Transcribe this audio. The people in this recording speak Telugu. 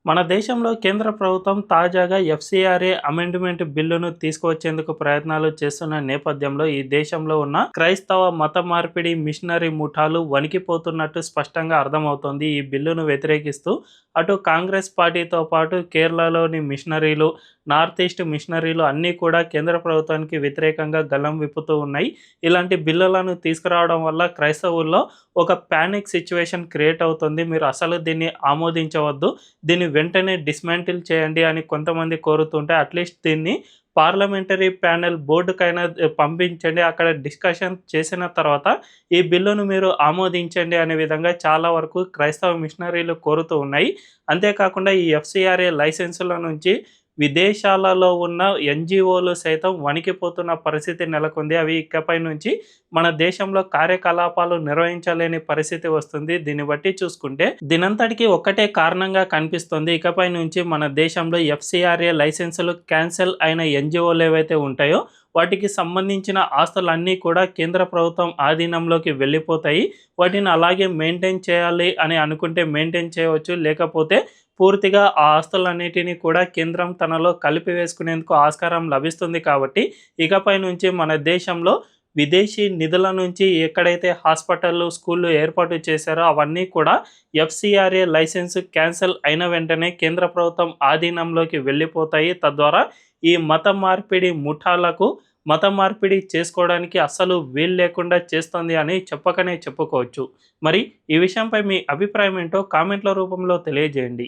మన దేశంలో కేంద్ర ప్రభుత్వం తాజాగా ఎఫ్సిఆర్ఏ అమెండ్మెంట్ బిల్లును తీసుకువచ్చేందుకు ప్రయత్నాలు చేస్తున్న నేపథ్యంలో ఈ దేశంలో ఉన్న క్రైస్తవ మత మార్పిడి మిషనరీ ముఠాలు వణికిపోతున్నట్టు స్పష్టంగా అర్థమవుతోంది. ఈ బిల్లును వ్యతిరేకిస్తూ అటు కాంగ్రెస్ పార్టీతో పాటు కేరళలోని మిషనరీలు, నార్త్ ఈస్ట్ మిషనరీలు అన్నీ కూడా కేంద్ర ప్రభుత్వానికి వ్యతిరేకంగా గళం విప్పుతూ ఉన్నాయి. ఇలాంటి బిల్లులను తీసుకురావడం వల్ల క్రైస్తవుల్లో ఒక ప్యానిక్ సిచ్యువేషన్ క్రియేట్ అవుతుంది. మీరు అసలు దీన్ని ఆమోదించవద్దు, దీన్ని వెంటనే డిస్మాంటిల్ చేయండి అని కొంతమంది కోరుతుంటే, అట్లీస్ట్ దీన్ని పార్లమెంటరీ ప్యానెల్ బోర్డుకైనా పంపించండి, అక్కడ డిస్కషన్ చేసిన తర్వాత ఈ బిల్లును మీరు ఆమోదించండి అనే విధంగా చాలా వరకు క్రైస్తవ మిషనరీలు కోరుతూ ఉన్నాయి. అంతేకాకుండా ఈ ఎఫ్సిఆర్ఏ లైసెన్సుల నుంచి విదేశాలలో ఉన్న ఎన్జిఓలు సైతం వణికిపోతున్న పరిస్థితి నెలకొంది. అవి ఇకపై నుంచి మన దేశంలో కార్యకలాపాలు నిర్వహించలేని పరిస్థితి వస్తుంది. దీన్ని బట్టి చూసుకుంటే దీనంతటికీ ఒక్కటే కారణంగా కనిపిస్తుంది. ఇకపై నుంచి మన దేశంలో ఎఫ్సిఆర్ఏ లైసెన్సులు క్యాన్సిల్ అయిన ఎన్జిఓలు ఏవైతే ఉంటాయో వాటికి సంబంధించిన ఆస్తులన్నీ కూడా కేంద్ర ప్రభుత్వం ఆధీనంలోకి వెళ్ళిపోతాయి. వాటిని అలాగే మెయింటైన్ చేయాలి అని అనుకుంటే మెయింటైన్ చేయవచ్చు, లేకపోతే పూర్తిగా ఆ ఆస్తులన్నిటిని కూడా కేంద్రం తనలో కలిపివేసుకునేందుకు ఆస్కారం లభిస్తుంది. కాబట్టి ఇకపై నుంచి మన దేశంలో విదేశీ నిధుల నుంచి ఎక్కడైతే హాస్పిటళ్ళు, స్కూళ్ళు ఏర్పాటు చేశారో అవన్నీ కూడా ఎఫ్సిఆర్ఏ లైసెన్స్ క్యాన్సిల్ అయిన వెంటనే కేంద్ర ప్రభుత్వం ఆధీనంలోకి వెళ్ళిపోతాయి. తద్వారా ఈ మత మార్పిడి ముఠాలకు మత మార్పిడి చేసుకోవడానికి అస్సలు వీలు లేకుండా చేస్తుంది అని చెప్పకనే చెప్పుకోవచ్చు. మరి ఈ విషయంపై మీ అభిప్రాయం ఏంటో కామెంట్ల రూపంలో తెలియజేయండి.